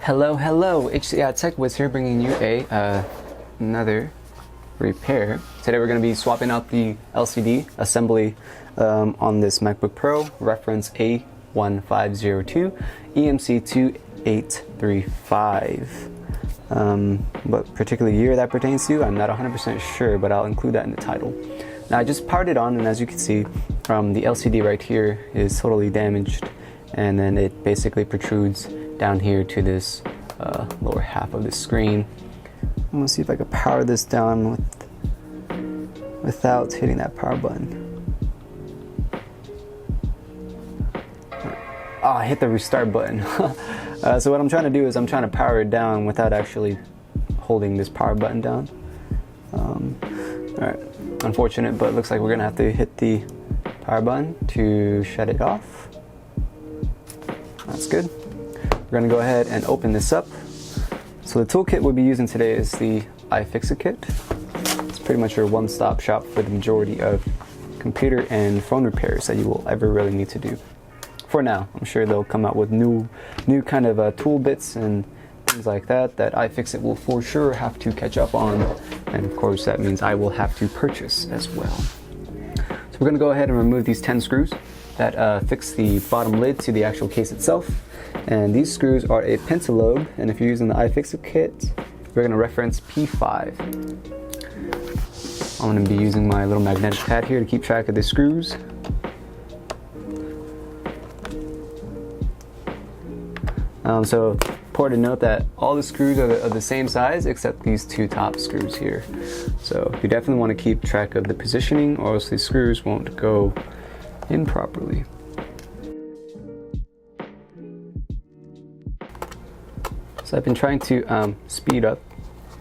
Hello, HCI Tech Wiz here, bringing you another repair. Today we're going to be swapping out the LCD assembly on this MacBook Pro, reference A1502 EMC2835. What particular year that pertains to, I'm not 100% sure, but I'll include that in the title. Now I just powered it on, and as you can see, the LCD right here is totally damaged, and then it basically protrudes down here to this lower half of the screen. I'm gonna see if I can power this down without hitting that power button. I hit the restart button. So what I'm trying to do is I'm trying to power it down without actually holding this power button down. Alright, unfortunate, but it looks like we're gonna have to hit the power button to shut it off. That's good. We're going to go ahead and open this up. So the toolkit we'll be using today is the iFixit kit. It's pretty much your one-stop shop for the majority of computer and phone repairs that you will ever really need to do. For now, I'm sure they'll come out with new kind of tool bits and things like that iFixit will for sure have to catch up on, and of course that means I will have to purchase as well. So we're going to go ahead and remove these 10 screws that fix the bottom lid to the actual case itself. And these screws are a pentalobe, and if you're using the iFixit kit, we're going to reference P5. I'm going to be using my little magnetic pad here to keep track of the screws. So important to note that all the screws are the same size except these two top screws here. So you definitely want to keep track of the positioning, or else these screws won't go in properly. So I've been trying to speed up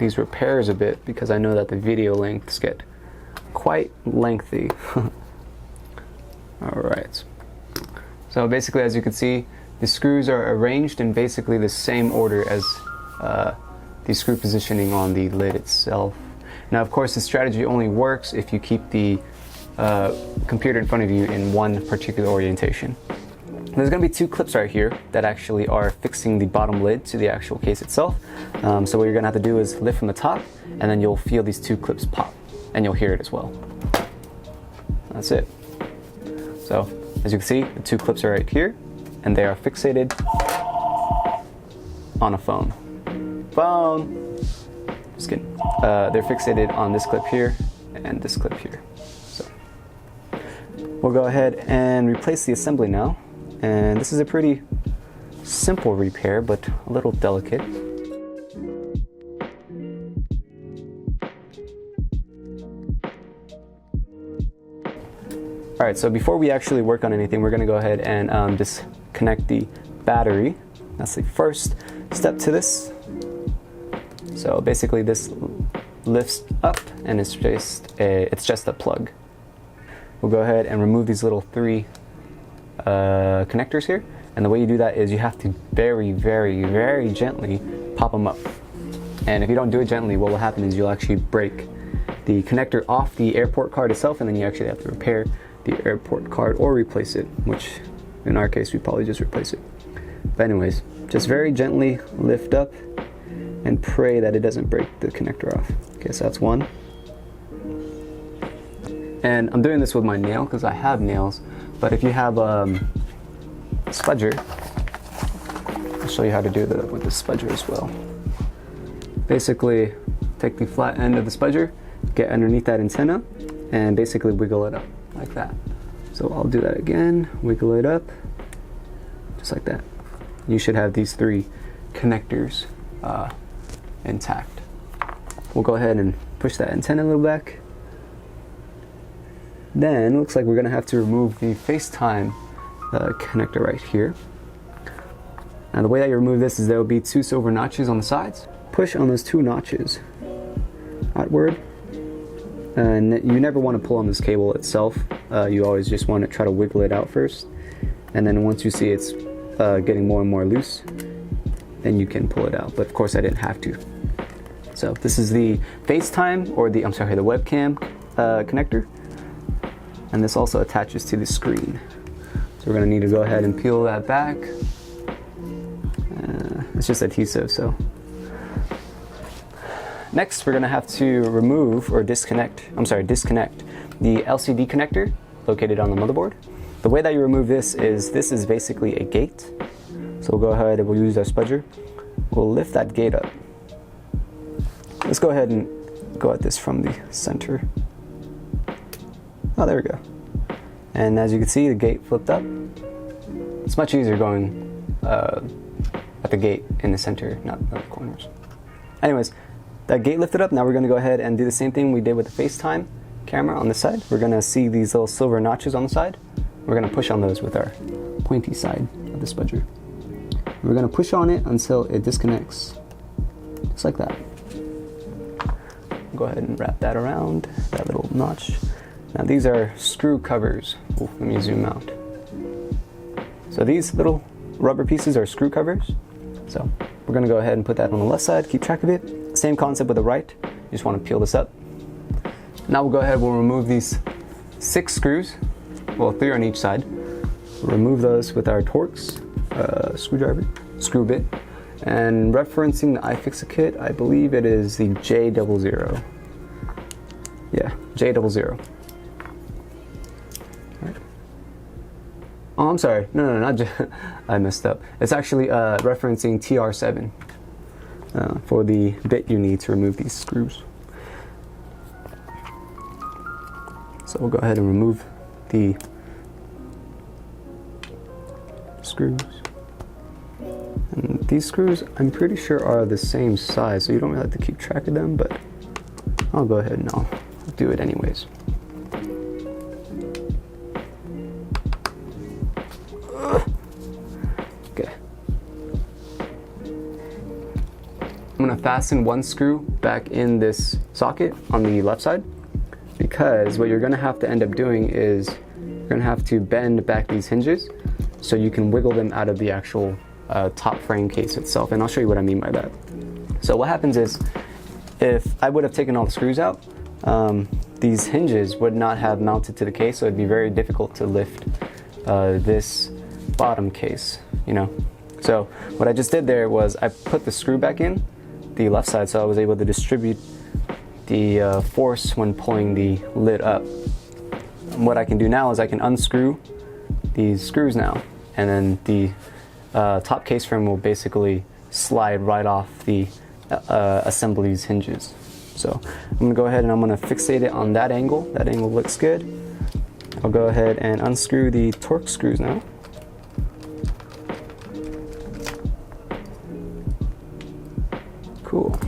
these repairs a bit because I know that the video lengths get quite lengthy. Alright, so basically, as you can see, the screws are arranged in basically the same order as the screw positioning on the lid itself. Now of course this strategy only works if you keep the computer in front of you in one particular orientation. There's going to be two clips right here that actually are fixing the bottom lid to the actual case itself. So what you're going to have to do is lift from the top, and then you'll feel these two clips pop, and you'll hear it as well. That's it. So as you can see, the two clips are right here, and they are fixated on a phone. Just kidding. They're fixated on this clip here and this clip here. So we'll go ahead and replace the assembly now. And this is a pretty simple repair, but a little delicate. Alright, so before we actually work on anything, we're going to go ahead and disconnect the battery. That's the first step to this. So basically this lifts up, and it's just a plug. We'll go ahead and remove these little three connectors here, and the way you do that is you have to very gently pop them up. And if you don't do it gently, what will happen is you'll actually break the connector off the airport card itself, and then you actually have to repair the airport card or replace it, which in our case we probably just replace it. But anyways, just very gently lift up and pray that it doesn't break the connector off. Okay, so that's one. And I'm doing this with my nail because I have nails, but if you have spudger, I'll show you how to do that with the spudger as well. Basically, take the flat end of the spudger, get underneath that antenna, and basically wiggle it up like that. So I'll do that again, wiggle it up, just like that. You should have these three connectors intact. We'll go ahead and push that antenna a little back. Then looks like we're going to have to remove the FaceTime connector right here. Now the way that you remove this is there will be two silver notches on the sides. Push on those two notches outward, and you never want to pull on this cable itself. You always just want to try to wiggle it out first, and then once you see it's getting more and more loose, then you can pull it out. But of course I didn't have to. So this is the FaceTime, or the webcam connector. And this also attaches to the screen. So we're going to need to go ahead and peel that back. It's just adhesive, so. Next, we're gonna have to remove or disconnect the LCD connector located on the motherboard. The way that you remove this is basically a gate. So we'll go ahead and we'll use our spudger. We'll lift that gate up. Let's go ahead and go at this from the center. Oh, there we go. And as you can see, the gate flipped up. It's much easier going at the gate in the center, not the corners. Anyways, that gate lifted up. Now we're gonna go ahead and do the same thing we did with the FaceTime camera on the side. We're gonna see these little silver notches on the side. We're gonna push on those with our pointy side of the spudger. We're gonna push on it until it disconnects, just like that. Go ahead and wrap that around that little notch. Now these are screw covers. Ooh, let me zoom out. So these little rubber pieces are screw covers. So we're gonna go ahead and put that on the left side, keep track of it. Same concept with the right. You just wanna peel this up. Now we'll go ahead, we'll remove these 6 screws. Well, 3 on each side. We'll remove those with our Torx screwdriver, screw bit. And referencing the iFixit kit, I believe it is the J00. Yeah, J00. Right. Oh, I'm sorry. No, not J. I messed up. It's actually referencing TR7 for the bit you need to remove these screws. So we'll go ahead and remove the screws. And these screws, I'm pretty sure, are the same size, so you don't really have to keep track of them, but I'll go ahead and I'll do it anyways. Okay. I'm gonna fasten one screw back in this socket on the left side, because what you're gonna have to end up doing is you're gonna have to bend back these hinges so you can wiggle them out of the actual top frame case itself, and I'll show you what I mean by that. So what happens is, if I would have taken all the screws out, these hinges would not have mounted to the case, so it'd be very difficult to lift this bottom case, you know. So what I just did there was I put the screw back in the left side, so I was able to distribute the force when pulling the lid up. And what I can do now is I can unscrew these screws now, and then the top case frame will basically slide right off the assembly's hinges. So I'm gonna go ahead and I'm gonna fixate it on that angle. That angle looks good. I'll go ahead and unscrew the Torx screws now. Cool.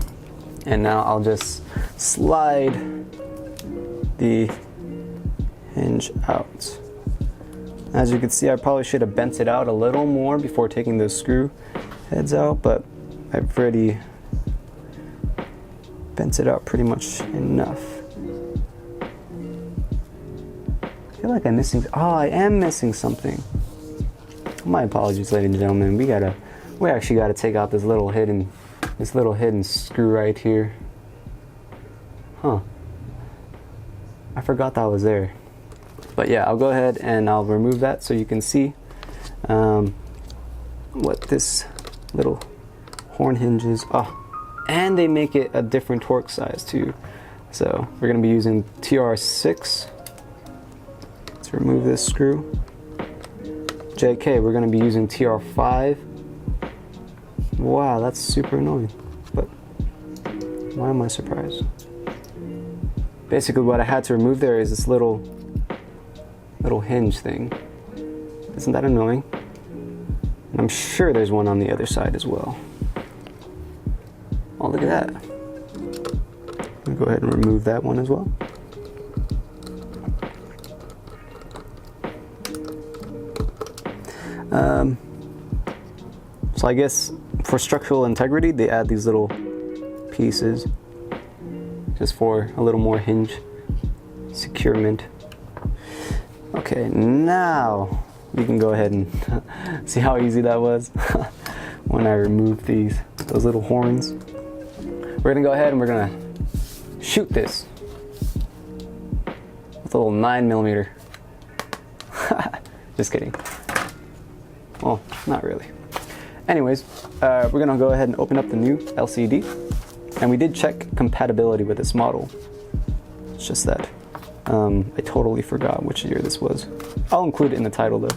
And now I'll just slide the hinge out. As you can see, I probably should have bent it out a little more before taking those screw heads out, but I've already bent it out pretty much enough. I feel like I'm missing, I am missing something. My apologies, ladies and gentlemen. We actually gotta take out this little hidden screw right here. Huh. I forgot that was there. But yeah, I'll go ahead and I'll remove that so you can see what this little horn hinge is. Oh, and they make it a different Torx size too. So we're gonna be using TR6 to remove this screw. JK, we're gonna be using TR5. Wow, that's super annoying, but why am I surprised? Basically what I had to remove there is this little hinge thing. Isn't that annoying? And I'm sure there's one on the other side as well. Oh, look at that. I'll go ahead and remove that one as well. So I guess for structural integrity, they add these little pieces just for a little more hinge securement. Okay, now we can go ahead and see how easy that was when I removed those little horns. We're gonna go ahead and we're gonna shoot this with a little 9mm. Just kidding. Well, not really. Anyways, we're gonna go ahead and open up the new LCD, and we did check compatibility with this model. It's just that I totally forgot which year this was. I'll include it in the title though.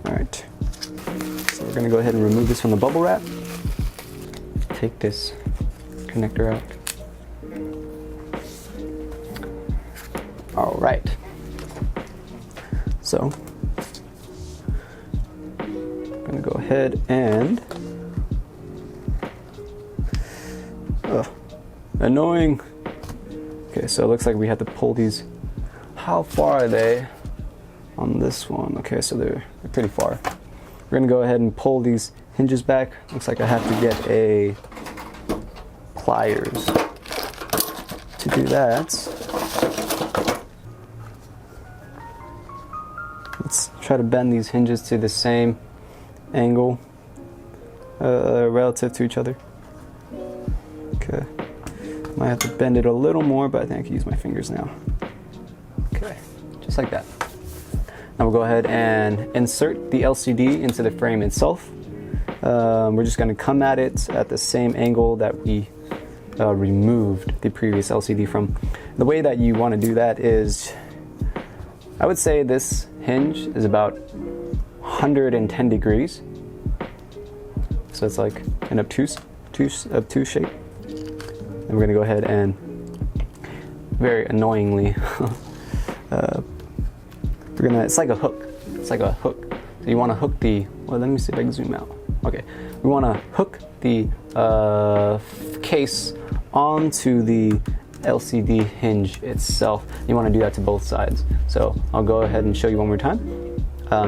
Alright, so we're gonna go ahead and remove this from the bubble wrap. Take this connector out. Alright, so I'm gonna go ahead and annoying. Okay, so it looks like we have to pull these. How far are they on this one? Okay, so they're pretty far. We're gonna go ahead and pull these hinges back. Looks like I have to get a pliers to do that. Let's try to bend these hinges to the same angle relative to each other. Okay, might have to bend it a little more, but I think I can use my fingers now. Okay, just like that. Now we'll go ahead and insert the LCD into the frame itself. We're just going to come at it at the same angle that we removed the previous LCD from. The way that you want to do that is, I would say this hinge is about 110 degrees. So it's like an obtuse shape. And we're going to go ahead and very annoyingly it's like a hook. It's like a hook. So you want to hook the, well, let me see if I can zoom out. Okay, we want to hook the case onto the LCD hinge itself. You want to do that to both sides. So I'll go ahead and show you one more time.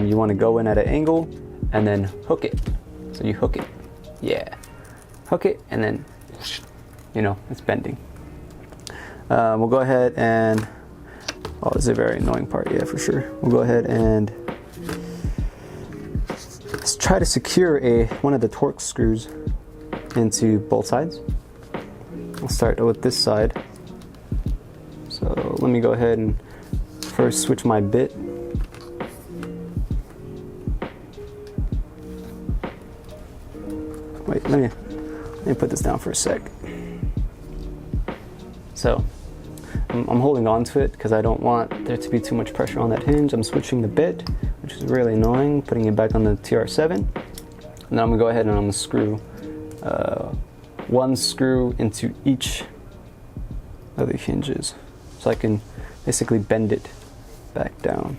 You want to go in at an angle and then hook it. So you hook it, yeah, hook it, and then, you know, it's bending. We'll go ahead and, oh, this is a very annoying part, yeah, for sure. We'll go ahead and let's try to secure one of the Torx screws into both sides. I'll start with this side. So let me go ahead and first switch my bit. Wait, let me put this down for a sec. So I'm holding on to it because I don't want there to be too much pressure on that hinge. I'm switching the bit, which is really annoying, putting it back on the TR7. And then I'm gonna go ahead and I'm gonna screw one screw into each of the hinges, so I can basically bend it back down.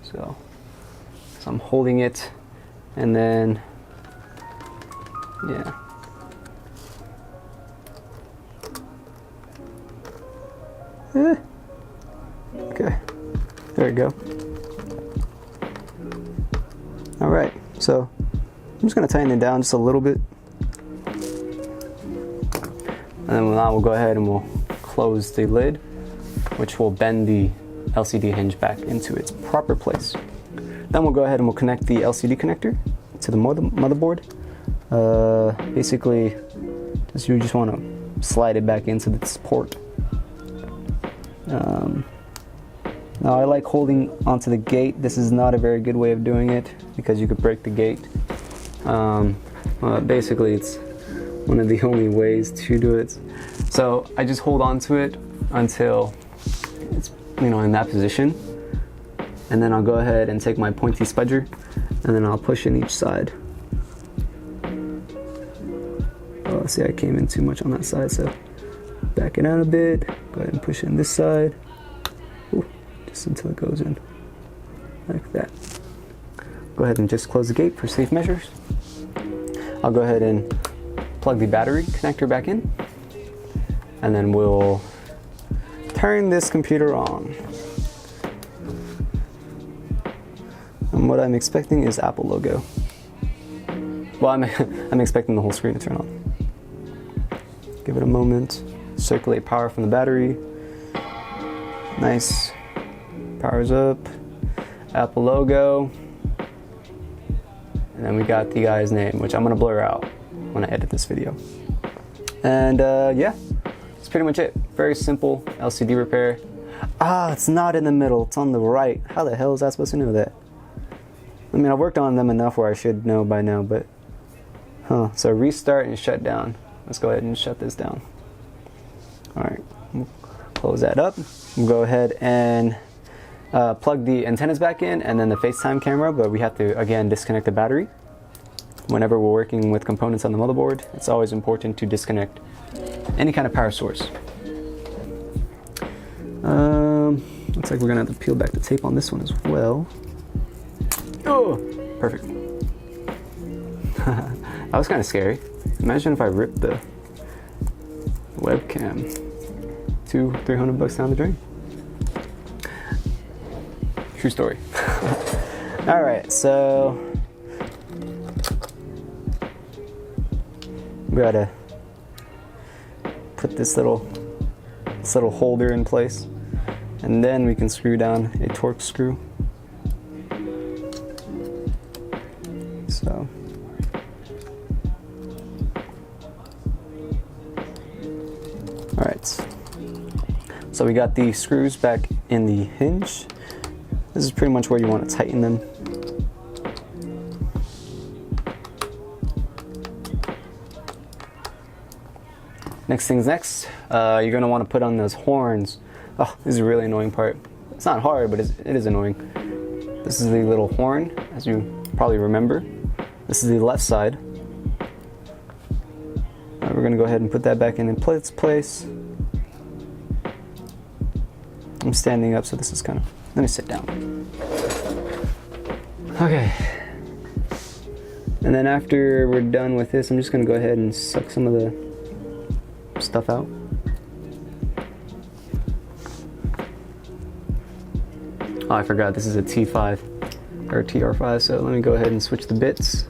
So I'm holding it, and then, yeah. Okay, there we go. All right, so I'm just gonna tighten it down just a little bit. And then now we'll go ahead and we'll close the lid, which will bend the LCD hinge back into its proper place. Then we'll go ahead and we'll connect the LCD connector to the motherboard. Basically, you just want to slide it back into this port. Now I like holding onto the gate. This is not a very good way of doing it because you could break the gate. Basically, it's one of the only ways to do it. So I just hold on to it until it's, you know, in that position, and then I'll go ahead and take my pointy spudger, and then I'll push in each side. Oh, see, I came in too much on that side, so back it out a bit. Go ahead and push in this side. Ooh, just until it goes in like that. Go ahead and just close the gate for safe measures. I'll go ahead and plug the battery connector back in, and then we'll turn this computer on. And what I'm expecting is Apple logo. Well, I'm expecting the whole screen to turn on. Give it a moment. Circulate power from the battery. Nice. Powers up. Apple logo. And then we got the guy's name, which I'm gonna blur out when I edit this video. And yeah, that's pretty much it. Very simple LCD repair. Ah, it's not in the middle, it's on the right. How the hell is I supposed to know that? I mean, I've worked on them enough where I should know by now, but... Huh, so restart and shut down. Let's go ahead and shut this down. Alright, we'll close that up. We'll go ahead and plug the antennas back in and then the FaceTime camera, but we have to, again, disconnect the battery. Whenever we're working with components on the motherboard, it's always important to disconnect any kind of power source. Looks like we're gonna have to peel back the tape on this one as well. Oh, perfect. That was kind of scary. Imagine if I ripped the webcam $200-300 down the drain. True story. All right, so we gotta put this little holder in place, and then we can screw down a torque screw. So all right, so we got the screws back in the hinge. This is pretty much where you want to tighten them. Next things next, you're going to want to put on those horns. Oh, this is a really annoying part. It's not hard, but it is annoying. This is the little horn, as you probably remember. This is the left side. We're going to go ahead and put that back in its place. I'm standing up, so this is kind of... Let me sit down. Okay. And then after we're done with this, I'm just going to go ahead and suck some of the stuff out. Oh, I forgot this is a T5 or TR5, so let me go ahead and switch the bits.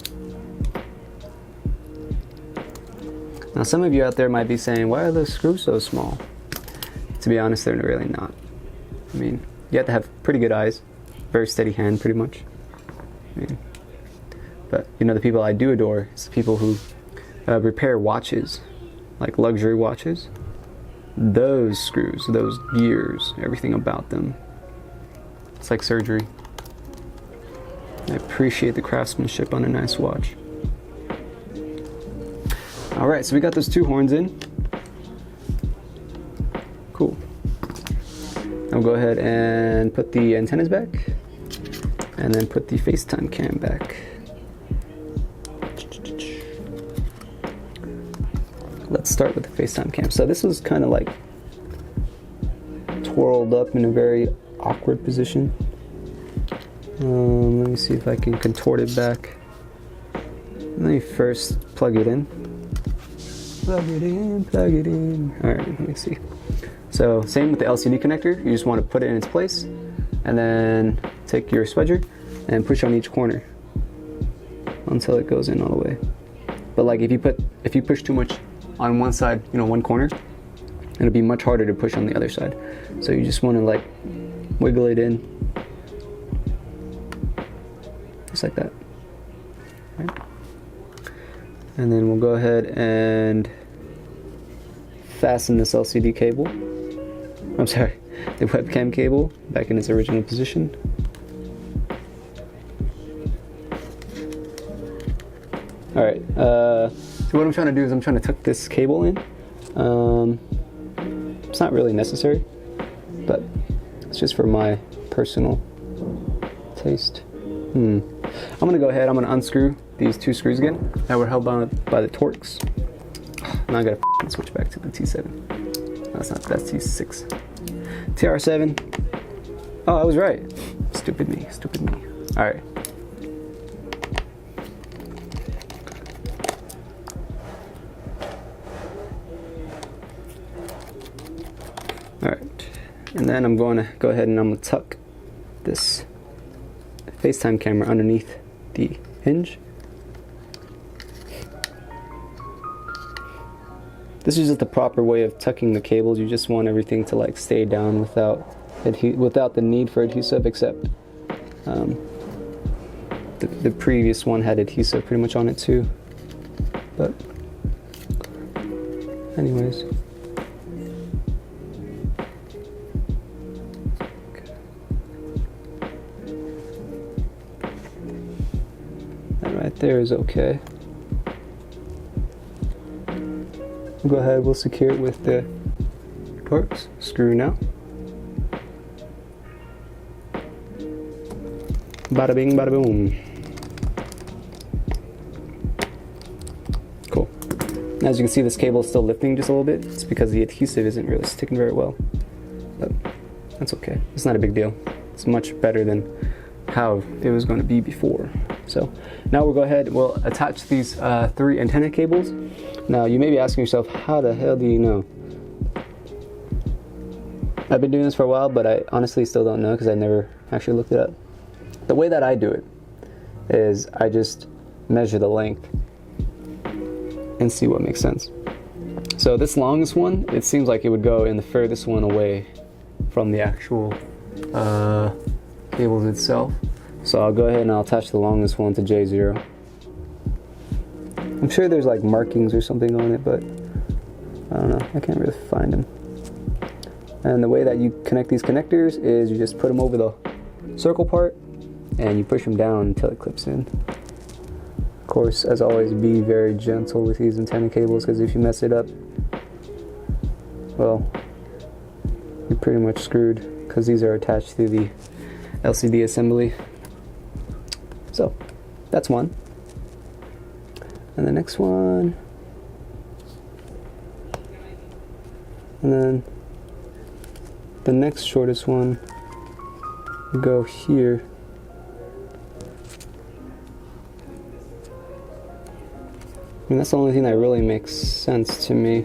Now some of you out there might be saying, why are those screws so small? To be honest, they're really not. I mean, you have to have pretty good eyes, very steady hand pretty much. I mean, but you know, the people I do adore is the people who repair watches, like luxury watches. Those screws, those gears, everything about them, it's like surgery. I appreciate the craftsmanship on a nice watch. All right, so we got those two horns in. Cool. I'll go ahead and put the antennas back, and then put the FaceTime cam back. Let's start with the FaceTime cam. So this was kind of like twirled up in a very awkward position. Let me see if I can contort it back. Let me first plug it in. Plug it in, plug it in. All right, let me see. So same with the LCD connector. You just want to put it in its place, and then take your swedger and push on each corner until it goes in all the way. But like if you push too much on one side, you know, one corner, it'll be much harder to push on the other side. So you just want to like wiggle it in, just like that. Right. And then we'll go ahead and fasten this LCD cable. I'm sorry, the webcam cable back in its original position. All right, so what I'm trying to do is I'm trying to tuck this cable in. It's not really necessary, but it's just for my personal taste. I'm gonna go ahead, I'm gonna unscrew these two screws again that were held on by the Torx. Now I gotta switch back to the T7. That's T6. TR7. Oh, I was right. Stupid me, stupid me. All right. All right, and then I'm going to go ahead and I'm going to tuck this FaceTime camera underneath the hinge. This is just the proper way of tucking the cables. You just want everything to like stay down without the need for adhesive, except the previous one had adhesive pretty much on it too. But anyways. there is okay. We'll go ahead, we'll secure it with the Torx screw now. Bada bing, bada boom. Cool. As you can see, this cable is still lifting just a little bit. It's because the adhesive isn't really sticking very well. But that's okay. It's not a big deal. It's much better than how it was going to be before. So now we'll go ahead, we'll attach these 3 antenna cables. Now you may be asking yourself, how the hell do you know? I've been doing this for a while, but I honestly still don't know because I never actually looked it up. The way that I do it is I just measure the length and see what makes sense. So this longest one, it seems like it would go in the furthest one away from the actual cables itself. So I'll go ahead and I'll attach the longest one to J0. I'm sure there's like markings or something on it, but I don't know, I can't really find them. And the way that you connect these connectors is you just put them over the circle part and you push them down until it clips in. Of course, as always, be very gentle with these antenna cables, because if you mess it up, well, you're pretty much screwed, because these are attached to the LCD assembly. So that's one. And the next one, and then the next shortest one will go here. I mean, that's the only thing that really makes sense to me.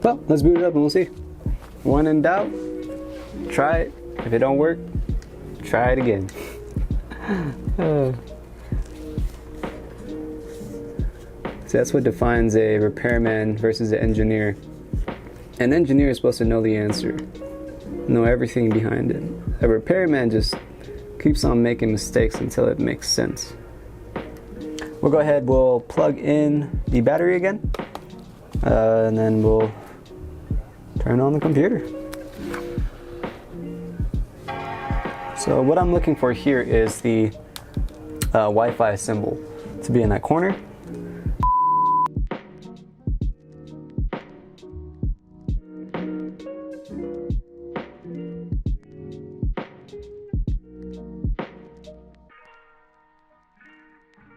Well, let's boot it up and we'll see. When in doubt, try it. If it don't work, try it again. So that's what defines a repairman versus an engineer. An engineer is supposed to know the answer, know everything behind it. A repairman just keeps on making mistakes until it makes sense. We'll go ahead, we'll plug in the battery again, and then we'll turn on the computer. So what I'm looking for here is the Wi-Fi symbol to be in that corner.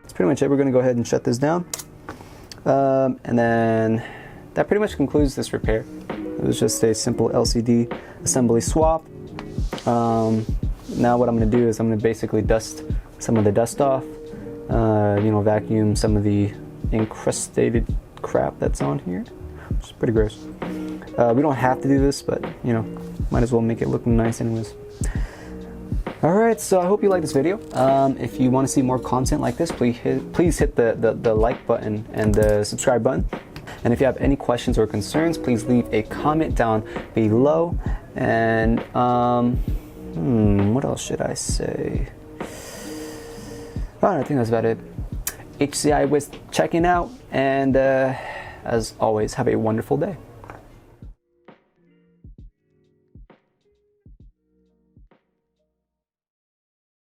That's pretty much it. We're going to go ahead and shut this down. And then that pretty much concludes this repair. It was just a simple LCD assembly swap. Now what I'm going to do is I'm going to basically dust some of the dust off, vacuum some of the encrusted crap that's on here, which is pretty gross. We don't have to do this, but might as well make it look nice anyways. Alright, so I hope you like this video. If you want to see more content like this, please hit the like button and the subscribe button. And if you have any questions or concerns, please leave a comment down below. And what else should I say? I think that's about it. HCI was checking out, and as always, have a wonderful day.